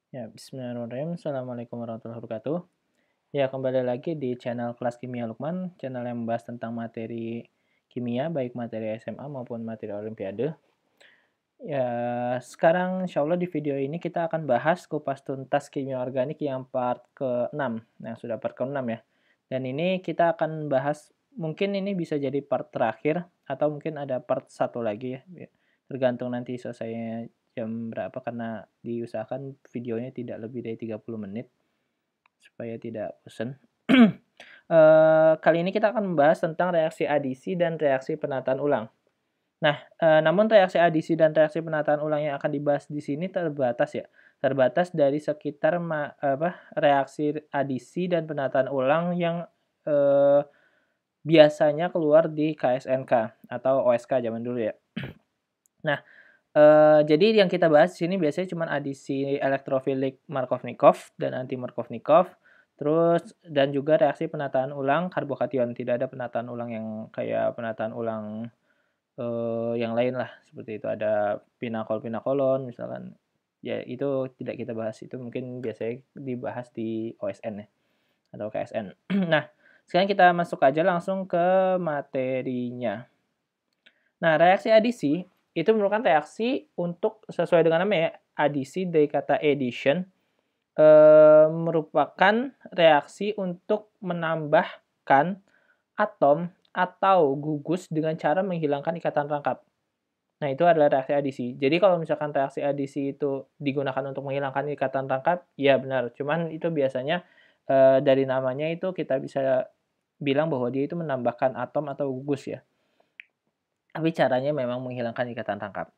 Ya, bismillahirrahmanirrahim. Assalamualaikum warahmatullahi wabarakatuh. Ya, kembali lagi di channel Kelas Kimia Lukman, channel yang membahas tentang materi kimia, baik materi SMA maupun materi Olimpiade. Ya, sekarang insya Allah di video ini kita akan bahas kupas tuntas kimia organik yang part ke-6, yang sudah part ke-6 ya. Dan ini kita akan bahas, mungkin ini bisa jadi part terakhir, atau mungkin ada part satu lagi ya. Tergantung nanti selesainya jam berapa, karena diusahakan videonya tidak lebih dari 30 menit, supaya tidak bosan. Kali ini kita akan membahas tentang reaksi adisi dan reaksi penataan ulang. Nah, namun reaksi adisi dan reaksi penataan ulang yang akan dibahas di sini terbatas ya. Terbatas dari sekitar reaksi adisi dan penataan ulang yang biasanya keluar di KSNK atau OSK zaman dulu ya. Nah, jadi yang kita bahas di sini biasanya cuma adisi elektrofilik Markovnikov dan anti Markovnikov, terus dan juga reaksi penataan ulang karbokation. Tidak ada penataan ulang yang kayak penataan ulang yang lain lah, seperti itu. Ada pinakolon misalkan, ya itu tidak kita bahas, itu mungkin biasanya dibahas di OSN ya, atau KSN. Nah, sekarang kita masuk aja langsung ke materinya. Nah, reaksi adisi itu merupakan reaksi untuk, sesuai dengan namanya ya, adisi dari kata addition, merupakan reaksi untuk menambahkan atom atau gugus dengan cara menghilangkan ikatan rangkap. Nah, itu adalah reaksi adisi. Jadi kalau misalkan reaksi adisi itu digunakan untuk menghilangkan ikatan rangkap, ya benar. Cuman itu biasanya dari namanya itu kita bisa bilang bahwa dia itu menambahkan atom atau gugus ya. Tapi caranya memang menghilangkan ikatan rangkap.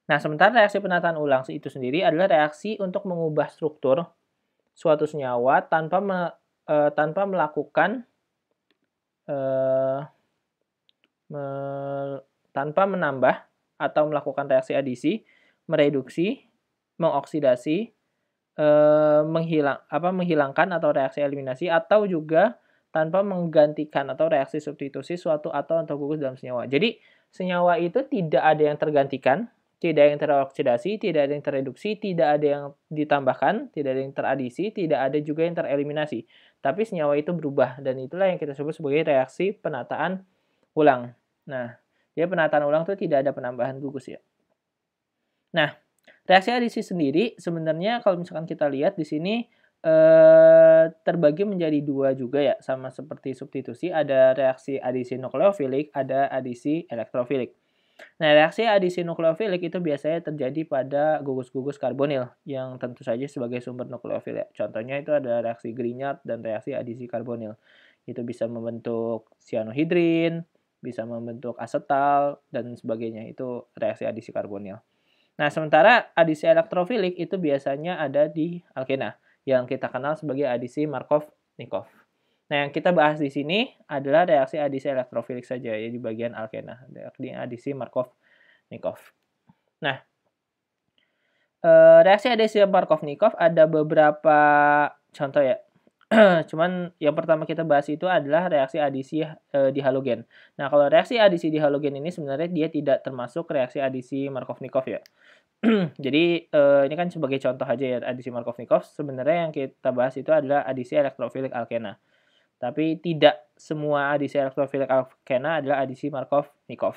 Nah, sementara reaksi penataan ulang itu sendiri adalah reaksi untuk mengubah struktur suatu senyawa tanpa melakukan eh, tanpa menambah atau melakukan reaksi adisi, mereduksi, mengoksidasi, menghilangkan atau reaksi eliminasi, atau juga tanpa menggantikan atau reaksi substitusi suatu atom atau gugus dalam senyawa. Jadi, senyawa itu tidak ada yang tergantikan, tidak ada yang teroksidasi, tidak ada yang tereduksi, tidak ada yang ditambahkan, tidak ada yang teradisi, tidak ada juga yang tereliminasi. Tapi senyawa itu berubah, dan itulah yang kita sebut sebagai reaksi penataan ulang. Nah, dia penataan ulang itu tidak ada penambahan gugus ya. Nah, reaksi adisi sendiri sebenarnya kalau misalkan kita lihat di sini terbagi menjadi dua juga ya, sama seperti substitusi. Ada reaksi adisi nukleofilik, ada adisi elektrofilik. Nah, reaksi adisi nukleofilik itu biasanya terjadi pada gugus-gugus karbonil yang tentu saja sebagai sumber nukleofil ya. Contohnya itu ada reaksi Grignard dan reaksi adisi karbonil. Itu bisa membentuk cyanohidrin, bisa membentuk asetal, dan sebagainya. Itu reaksi adisi karbonil. Nah, sementara adisi elektrofilik itu biasanya ada di alkena, yang kita kenal sebagai adisi Markov-Nikov. Nah, yang kita bahas di sini adalah reaksi adisi elektrofilik saja ya, di bagian alkena, di adisi Markov-Nikov. Nah, reaksi adisi Markov-Nikov ada beberapa contoh ya. Cuman yang pertama kita bahas itu adalah reaksi adisi dihalogen. Nah, kalau reaksi adisi dihalogen ini sebenarnya dia tidak termasuk reaksi adisi Markov-Nikov ya. Jadi ini kan sebagai contoh aja ya adisi Markov-Nikov. Sebenarnya yang kita bahas itu adalah adisi elektrofilik alkena. Tapi tidak semua adisi elektrofilik alkena adalah adisi Markov-Nikov.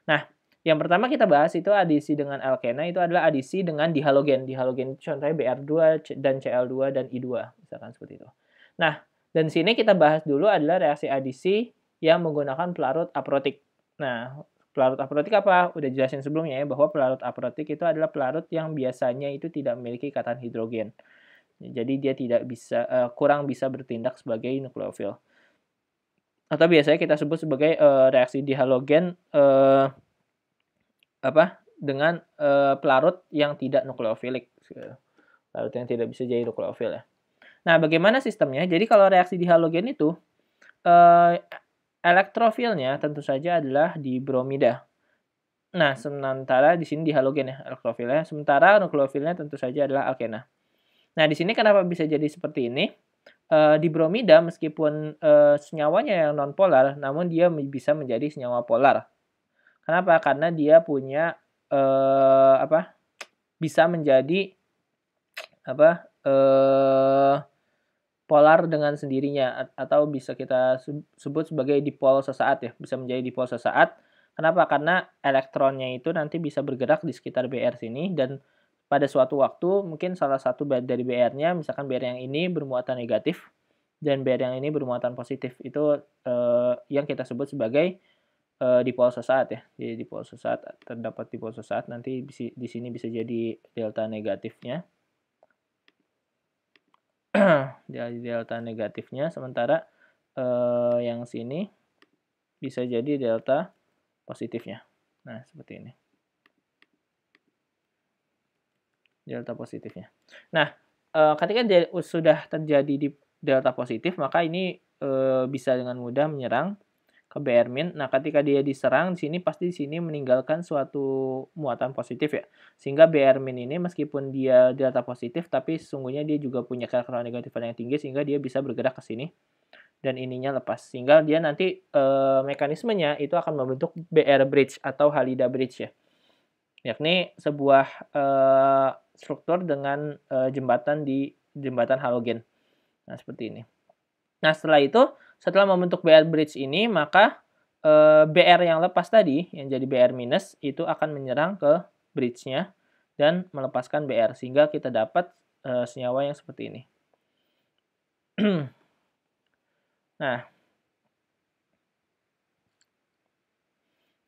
Nah, yang pertama kita bahas itu adisi dengan alkena itu adalah adisi dengan dihalogen. Dihalogen itu contohnya Br2 dan Cl2 dan I2, misalkan seperti itu. Nah, dan sini kita bahas dulu adalah reaksi adisi yang menggunakan pelarut aprotik. Nah, pelarut aprotik apa? Udah jelasin sebelumnya ya, bahwa pelarut aprotik itu adalah pelarut yang biasanya itu tidak memiliki ikatan hidrogen. Jadi dia tidak bisa kurang bisa bertindak sebagai nukleofil. Atau biasanya kita sebut sebagai reaksi dihalogen dengan pelarut yang tidak nukleofilik. Pelarut yang tidak bisa jadi nukleofil ya. Nah, bagaimana sistemnya? Jadi kalau reaksi dihalogen itu elektrofilnya tentu saja adalah di bromida. Nah, sementara di sini dihalogen ya elektrofilnya, sementara nukleofilnya tentu saja adalah alkena. Nah, di sini kenapa bisa jadi seperti ini? Di bromida meskipun senyawanya yang nonpolar, namun dia bisa menjadi senyawa polar. Kenapa? Karena dia punya bisa menjadi polar dengan sendirinya atau bisa kita sebut sebagai dipol sesaat ya, bisa menjadi dipol sesaat. Kenapa? Karena elektronnya itu nanti bisa bergerak di sekitar BR sini dan pada suatu waktu mungkin salah satu dari BR-nya, misalkan BR yang ini bermuatan negatif dan BR yang ini bermuatan positif. Itu yang kita sebut sebagai dipol sesaat ya. Jadi dipol sesaat, terdapat dipol sesaat, nanti di sini bisa jadi delta negatifnya. Jadi delta negatifnya, sementara yang sini bisa jadi delta positifnya. Nah, seperti ini. Delta positifnya. Nah, ketika sudah terjadi di delta positif, maka ini bisa dengan mudah menyerang ke BR min. Nah, ketika dia diserang di sini pasti di sini meninggalkan suatu muatan positif ya. Sehingga BR min ini meskipun dia delta positif tapi sesungguhnya dia juga punya keelektronegatifan yang tinggi sehingga dia bisa bergerak ke sini dan ininya lepas. Sehingga dia nanti mekanismenya itu akan membentuk BR bridge atau Halida bridge ya. Yakni sebuah struktur dengan jembatan halogen. Nah, seperti ini. Nah, setelah membentuk BR bridge ini, maka BR yang lepas tadi, yang jadi BR minus, itu akan menyerang ke bridge-nya dan melepaskan BR, sehingga kita dapat senyawa yang seperti ini. Nah,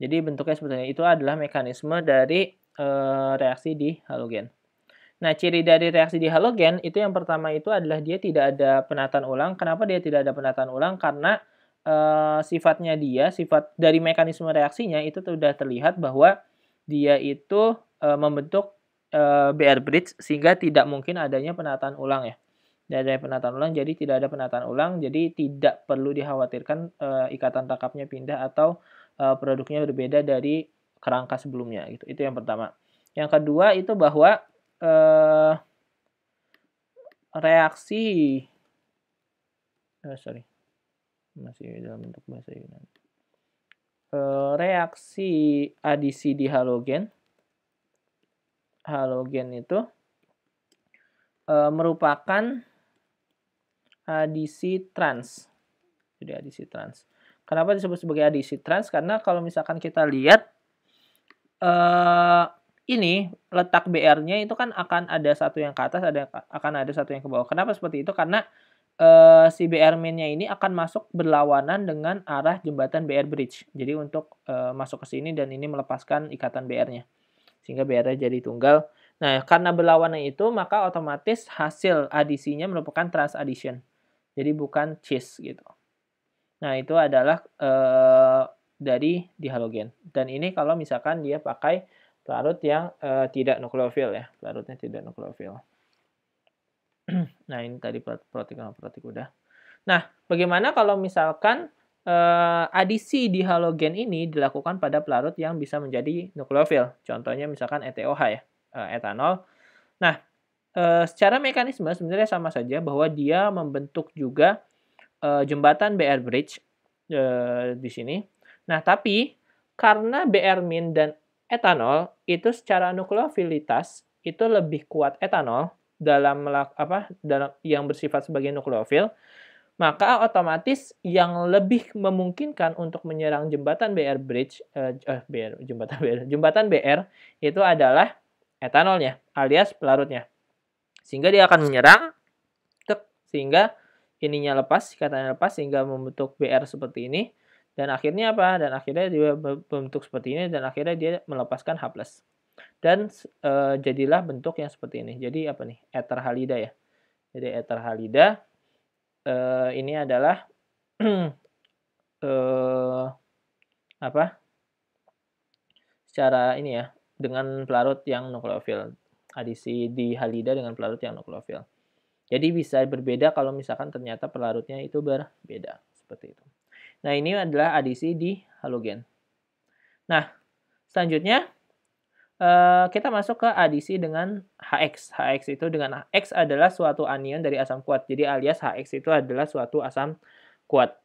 jadi bentuknya seperti ini. Itu adalah mekanisme dari reaksi di halogen. Nah, ciri dari reaksi di halogen itu yang pertama itu adalah dia tidak ada penataan ulang. Kenapa dia tidak ada penataan ulang? Karena sifat dari mekanisme reaksinya itu sudah terlihat bahwa dia itu membentuk BR bridge sehingga tidak mungkin adanya penataan ulang ya. Tidak ada penataan ulang, jadi tidak ada penataan ulang, jadi tidak perlu dikhawatirkan ikatan tangkapnya pindah atau produknya berbeda dari kerangka sebelumnya gitu. Itu yang pertama. Yang kedua itu bahwa reaksi masih dalam bentuk bahasa Yunani. Reaksi adisi di halogen itu merupakan adisi trans. Jadi adisi trans. Kenapa disebut sebagai adisi trans? Karena kalau misalkan kita lihat ini letak BR-nya itu kan akan ada satu yang ke atas, akan ada satu yang ke bawah. Kenapa seperti itu? Karena si BR min-nya ini akan masuk berlawanan dengan arah jembatan BR bridge. Jadi untuk masuk ke sini dan ini melepaskan ikatan BR-nya. Sehingga BR-nya jadi tunggal. Nah, karena berlawanan itu, maka otomatis hasil adisinya merupakan trans addition. Jadi bukan cis gitu. Nah, itu adalah dari dihalogen. Dan ini kalau misalkan dia pakai pelarut yang tidak nukleofil ya, pelarutnya tidak nukleofil. Nah, ini tadi protik udah. Nah, bagaimana kalau misalkan adisi di halogen ini dilakukan pada pelarut yang bisa menjadi nukleofil? Contohnya misalkan ETOH ya, etanol. Nah, secara mekanisme sebenarnya sama saja bahwa dia membentuk juga jembatan BR bridge di sini. Nah, tapi karena BR min dan etanol itu secara nukleofilitas itu lebih kuat etanol dalam yang bersifat sebagai nukleofil, maka otomatis yang lebih memungkinkan untuk menyerang jembatan BR bridge jembatan BR itu adalah etanolnya alias pelarutnya. Sehingga dia akan menyerang sehingga ininya lepas, ikatannya lepas sehingga membentuk BR seperti ini. Dan akhirnya apa? Dan akhirnya dia bentuk seperti ini dan akhirnya dia melepaskan H+. Dan jadilah bentuk yang seperti ini. Jadi apa nih? Ether halida ya. Jadi ether halida ini adalah secara ini ya, dengan pelarut yang nukleofil. Adisi di halida dengan pelarut yang nukleofil. Jadi bisa berbeda kalau misalkan ternyata pelarutnya itu berbeda. Seperti itu. Nah, ini adalah adisi di halogen. Nah, selanjutnya kita masuk ke adisi dengan HX. HX itu dengan X adalah suatu anion dari asam kuat. Jadi alias HX itu adalah suatu asam kuat.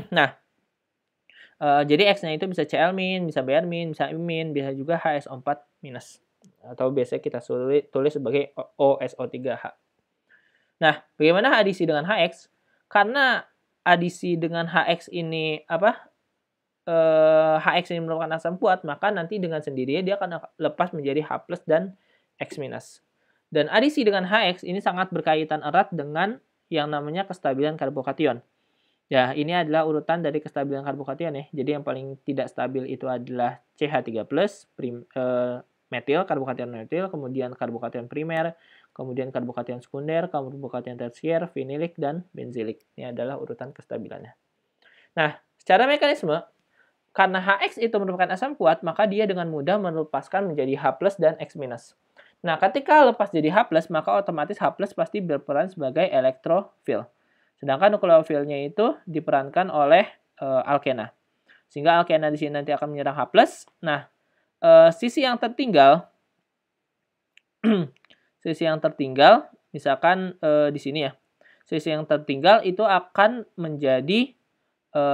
Nah, jadi X-nya itu bisa Cl-, bisa Br-, bisa I-, bisa juga HSO4-. atau biasanya kita tulis sebagai OSO3H. Nah, bagaimana adisi dengan HX? Karena adisi dengan HX ini HX ini merupakan asam kuat, maka nanti dengan sendirinya dia akan lepas menjadi H+ dan X-. Dan adisi dengan HX ini sangat berkaitan erat dengan yang namanya kestabilan karbokation. Ya, ini adalah urutan dari kestabilan karbokation ya. Jadi yang paling tidak stabil itu adalah CH3+, metil, karbokation metil, kemudian karbokation primer, kemudian karbokation sekunder, karbokation tersier, vinilik, dan benzilik. Ini adalah urutan kestabilannya. Nah, secara mekanisme, karena HX itu merupakan asam kuat, maka dia dengan mudah melepaskan menjadi H+ dan X-. Nah, ketika lepas jadi H+, maka otomatis H+ pasti berperan sebagai elektrofil. Sedangkan nukleofilnya itu diperankan oleh alkena. Sehingga alkena di sini nanti akan menyerang H+. Nah, sisi yang tertinggal misalkan di sini ya. Sisi yang tertinggal itu akan menjadi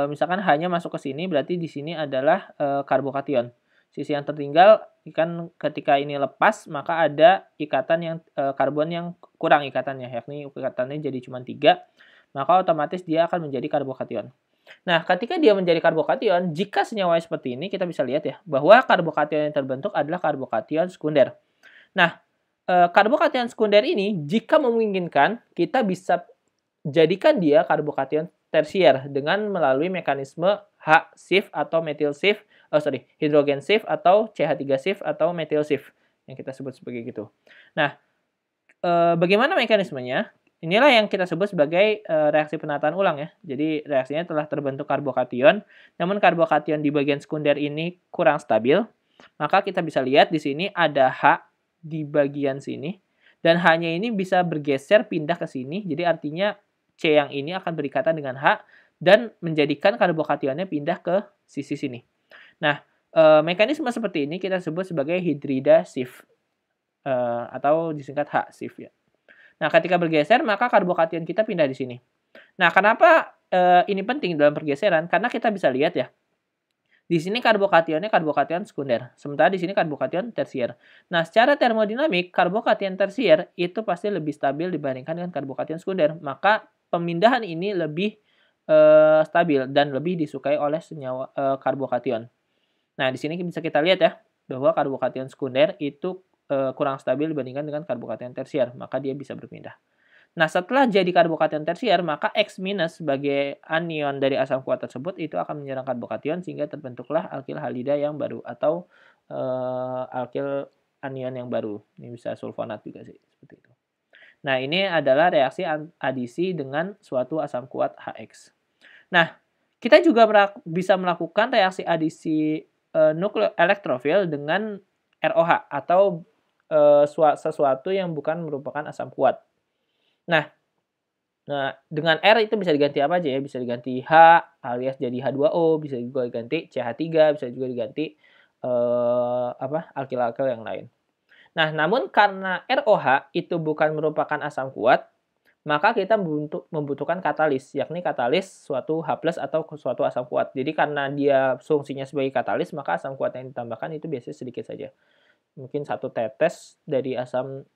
misalkan hanya masuk ke sini, berarti di sini adalah karbokation. Sisi yang tertinggal kan ketika ini lepas, maka ada ikatan yang karbon yang kurang ikatannya, yakni ikatannya jadi cuma 3, maka otomatis dia akan menjadi karbokation. Nah, ketika dia menjadi karbokation, jika senyawanya seperti ini, kita bisa lihat ya, bahwa karbokation yang terbentuk adalah karbokation sekunder. Nah, karbokation sekunder ini, jika memungkinkan, kita bisa jadikan dia karbokation tersier dengan melalui mekanisme H shift atau methyl shift, hidrogen shift atau CH3 shift atau methyl shift yang kita sebut sebagai gitu. Nah, bagaimana mekanismenya? Inilah yang kita sebut sebagai reaksi penataan ulang ya. Jadi reaksinya telah terbentuk karbokation, namun karbokation di bagian sekunder ini kurang stabil. Maka kita bisa lihat di sini ada H di bagian sini dan H-nya ini bisa bergeser pindah ke sini. Jadi artinya C yang ini akan berikatan dengan H dan menjadikan karbokationnya pindah ke sisi sini. Nah, mekanisme seperti ini kita sebut sebagai hidrida shift atau disingkat H shift ya. Nah, ketika bergeser maka karbokation kita pindah di sini. Nah, kenapa ini penting dalam pergeseran? Karena kita bisa lihat ya. Di sini karbokationnya karbokation sekunder, sementara di sini karbokation tersier. Nah, secara termodinamik, karbokation tersier itu pasti lebih stabil dibandingkan dengan karbokation sekunder. Maka pemindahan ini lebih stabil dan lebih disukai oleh senyawa karbokation. Nah, di sini bisa kita lihat ya, bahwa karbokation sekunder itu kurang stabil dibandingkan dengan karbokation tersier, maka dia bisa berpindah. Nah, setelah jadi karbokation tersier, maka X- sebagai anion dari asam kuat tersebut itu akan menyerang karbokation sehingga terbentuklah alkil halida yang baru atau alkil anion yang baru. Ini bisa sulfonat juga sih, seperti itu. Nah, ini adalah reaksi adisi dengan suatu asam kuat HX. Nah, kita juga bisa melakukan reaksi adisi elektrofil dengan ROH atau sesuatu yang bukan merupakan asam kuat. Nah, dengan R itu bisa diganti apa aja ya? Bisa diganti H alias jadi H2O, bisa juga diganti CH3, bisa juga diganti alkil-alkil yang lain. Nah, namun karena ROH itu bukan merupakan asam kuat, maka kita membutuhkan katalis, yakni katalis suatu H+ atau suatu asam kuat. Jadi karena dia fungsinya sebagai katalis, maka asam kuat yang ditambahkan itu biasanya sedikit saja. Mungkin 1 tetes dari asam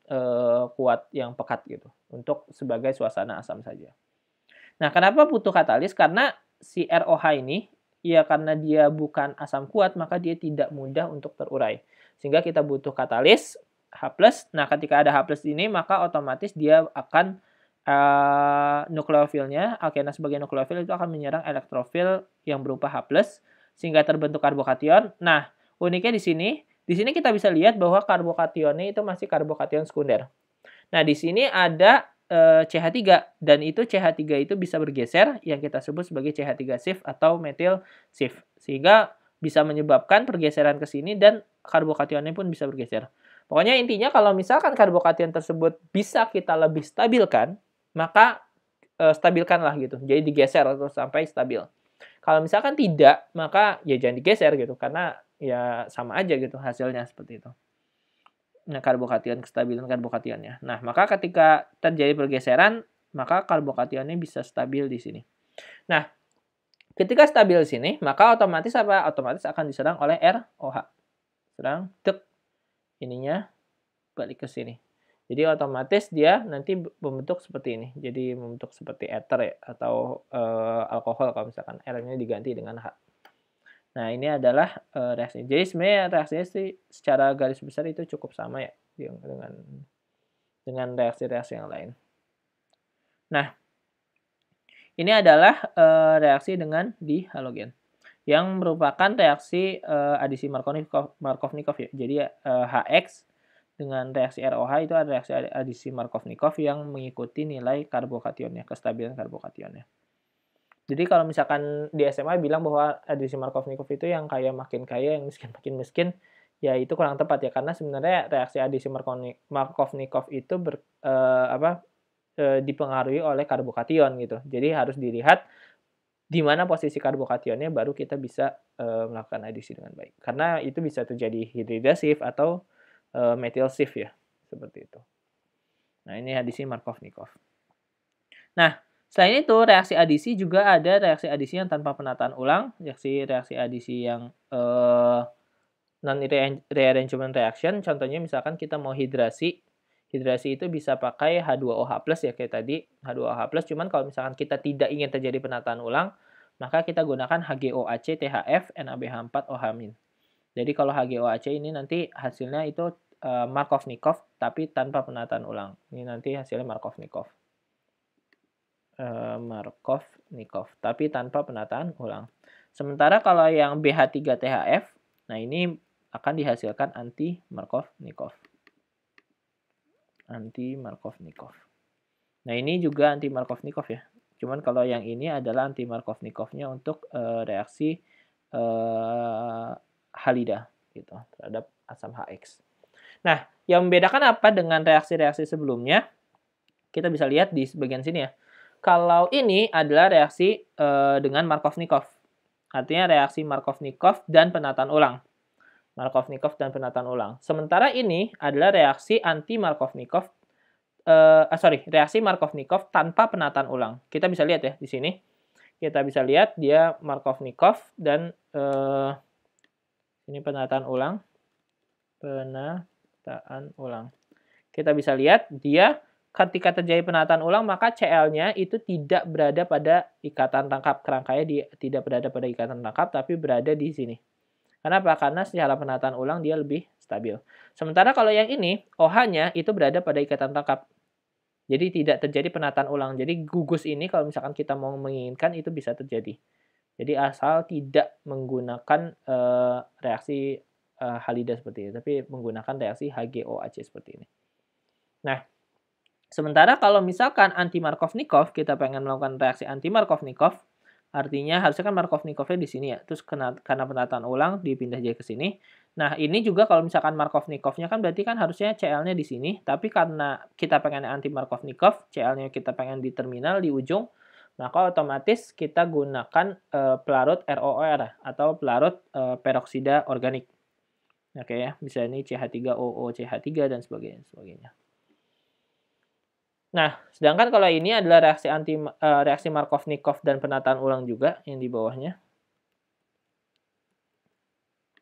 kuat yang pekat gitu, untuk sebagai suasana asam saja. Nah, kenapa butuh katalis? Karena si ROH ini, ya karena dia bukan asam kuat, maka dia tidak mudah untuk terurai. Sehingga kita butuh katalis H+. Nah, ketika ada H+ ini, maka otomatis dia akan nukleofilnya, alkena sebagai nukleofil itu akan menyerang elektrofil yang berupa H+, sehingga terbentuk karbokation. Nah, uniknya di sini kita bisa lihat bahwa karbokationnya itu masih karbokation sekunder. Nah, di sini ada CH3 dan itu CH3 itu bisa bergeser yang kita sebut sebagai CH3 shift atau methyl shift. Sehingga bisa menyebabkan pergeseran ke sini dan karbokationnya pun bisa bergeser. Pokoknya intinya kalau misalkan karbokation tersebut bisa kita lebih stabilkan, maka stabilkanlah gitu. Jadi digeser atau sampai stabil. Kalau misalkan tidak, maka ya jangan digeser gitu karena ya sama aja gitu hasilnya seperti itu. Nah, karbokation, kestabilan karbokationnya. Nah, maka ketika terjadi pergeseran, maka karbokationnya bisa stabil di sini. Nah, ketika stabil di sini, maka otomatis apa? Otomatis akan diserang oleh ROH. Serang tek ininya balik ke sini. Jadi otomatis dia nanti membentuk seperti ini. Jadi membentuk seperti ether ya, atau alkohol kalau misalkan R-nya diganti dengan H. Nah, ini adalah reaksi. Jadi sebenarnya reaksinya sih secara garis besar itu cukup sama ya dengan reaksi-reaksi yang lain. Nah, ini adalah reaksi dengan dihalogen yang merupakan reaksi adisi Markovnikov ya. Jadi HX dengan reaksi ROH itu ada reaksi adisi Markovnikov yang mengikuti nilai karbokationnya, kestabilan karbokationnya. Jadi kalau misalkan di SMA bilang bahwa adisi Markovnikov itu yang kaya makin kaya, yang miskin makin miskin, ya itu kurang tepat ya, karena sebenarnya reaksi adisi Markovnikov itu dipengaruhi oleh karbokation gitu. Jadi harus dilihat di mana posisi karbokationnya baru kita bisa melakukan adisi dengan baik. Karena itu bisa terjadi hidrida shift atau methyl shift ya, seperti itu. Nah, ini adisi Markovnikov. Nah, selain itu reaksi adisi juga ada reaksi adisi yang tanpa penataan ulang, reaksi adisi yang non-rearrangement reaction. Contohnya misalkan kita mau hidrasi. Hidrasi itu bisa pakai H2OH+ ya kayak tadi, H2OH+, cuman kalau misalkan kita tidak ingin terjadi penataan ulang, maka kita gunakan HGOAC THF NaBH4OH-. Jadi kalau HGOAC ini nanti hasilnya itu Markovnikov tapi tanpa penataan ulang. Ini nanti hasilnya Markovnikov. Markovnikov tapi tanpa penataan ulang. Sementara kalau yang BH3THF, nah ini akan dihasilkan anti-Markovnikov. Anti-Markovnikov. Nah ini juga anti-Markovnikov ya. Cuman kalau yang ini adalah anti-Markovnikovnya untuk reaksi halida gitu terhadap asam HX. Nah, yang membedakan apa dengan reaksi-reaksi sebelumnya? Kita bisa lihat di bagian sini ya. Kalau ini adalah reaksi dengan Markovnikov. Artinya reaksi Markovnikov dan penataan ulang. Markovnikov dan penataan ulang. Sementara ini adalah reaksi anti-Markovnikov. Reaksi Markovnikov tanpa penataan ulang. Kita bisa lihat ya di sini. Kita bisa lihat dia Markovnikov dan ini penataan ulang. Penataan ulang. Kita bisa lihat dia ketika terjadi penataan ulang maka Cl-nya itu tidak berada pada ikatan tangkap. Kerangkanya tidak berada pada ikatan tangkap tapi berada di sini. Kenapa? Karena secara penataan ulang dia lebih stabil. Sementara kalau yang ini OH-nya itu berada pada ikatan tangkap. Jadi tidak terjadi penataan ulang. Jadi gugus ini kalau misalkan kita mau menginginkan itu bisa terjadi. Jadi asal tidak menggunakan reaksi halida seperti ini, tapi menggunakan reaksi HGOAC seperti ini. Nah, sementara kalau misalkan anti-Markovnikov, kita pengen melakukan reaksi anti-Markovnikov, artinya harusnya kan Markovnikovnya di sini ya, terus karena penataan ulang dipindah jadi ke sini. Nah, ini juga kalau misalkan Markovnikovnya kan berarti kan harusnya Cl-nya di sini, tapi karena kita pengen anti-Markovnikov, Cl-nya kita pengen di terminal, di ujung, maka otomatis kita gunakan pelarut ROOR atau pelarut peroksida organik. Oke ya, bisa ini CH3OO, CH3 dan sebagainya. Nah, sedangkan kalau ini adalah reaksi Markovnikov dan penataan ulang juga yang di bawahnya.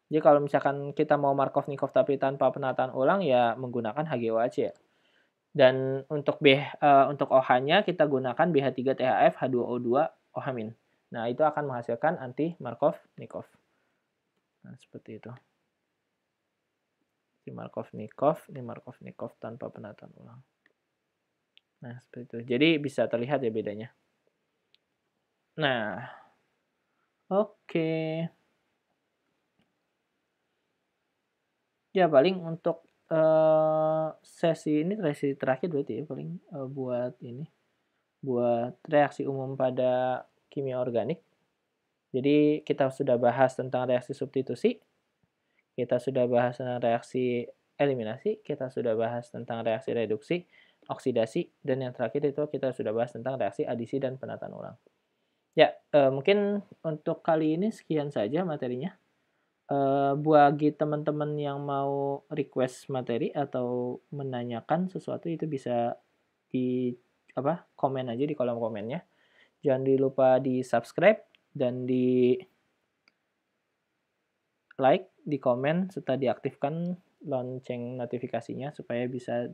Jadi kalau misalkan kita mau Markovnikov tapi tanpa penataan ulang ya menggunakan HGOAC ya. Dan untuk untuk OH-nya kita gunakan BH3THF H2O2 OH-. Nah, itu akan menghasilkan anti-Markovnikov. Nah, seperti itu. Ini Markovnikov tanpa penataan ulang. Nah, seperti itu. Jadi bisa terlihat ya bedanya. Nah, oke. Ya, paling untuk sesi terakhir berarti ya paling buat reaksi umum pada kimia organik. Jadi kita sudah bahas tentang reaksi substitusi, kita sudah bahas tentang reaksi eliminasi, kita sudah bahas tentang reaksi reduksi, oksidasi, dan yang terakhir itu kita sudah bahas tentang reaksi adisi dan penataan ulang. Ya, mungkin untuk kali ini sekian saja materinya. Bagi teman-teman yang mau request materi atau menanyakan sesuatu itu bisa di komen aja di kolom komennya. Jangan lupa di subscribe dan di like, di komen serta diaktifkan lonceng notifikasinya supaya bisa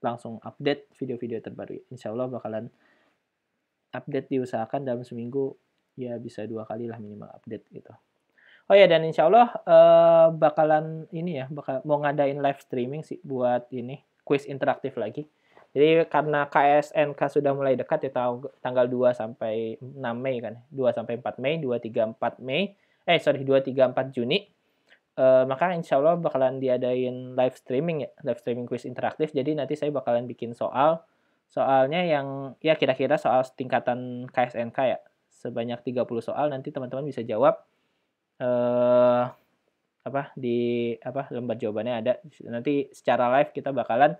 langsung update video-video terbaru. Insya Allah bakalan update, diusahakan dalam seminggu ya bisa 2 kali lah minimal update gitu. Oh ya, dan insya Allah bakalan ini ya, mau ngadain live streaming sih buat ini quiz interaktif lagi. Jadi karena KSNK sudah mulai dekat ya, tanggal 2 sampai 6 Mei kan. 2 sampai 4 Mei, 2, 3, 4 Mei. 2, 3, 4 Juni. Maka insya Allah bakalan diadain live streaming ya, live streaming quiz interaktif. Jadi nanti saya bakalan bikin soalnya yang ya kira-kira soal tingkatan KSNK ya, sebanyak 30 soal. Nanti teman-teman bisa jawab lembar jawabannya ada. Nanti secara live kita bakalan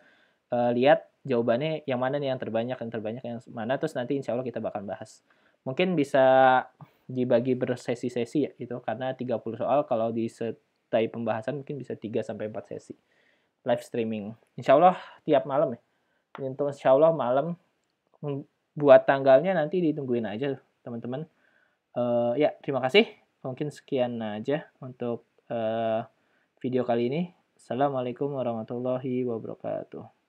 lihat jawabannya yang mana nih yang terbanyak yang mana, terus nanti insya Allah kita bakal bahas. Mungkin bisa dibagi bersesi-sesi ya itu, karena 30 soal kalau disertai pembahasan mungkin bisa 3-4 sesi live streaming. Insya Allah tiap malam ya. Untuk insya Allah malam, buat tanggalnya nanti ditungguin aja teman-teman. Ya, terima kasih. Mungkin sekian aja untuk video kali ini. Assalamualaikum warahmatullahi wabarakatuh.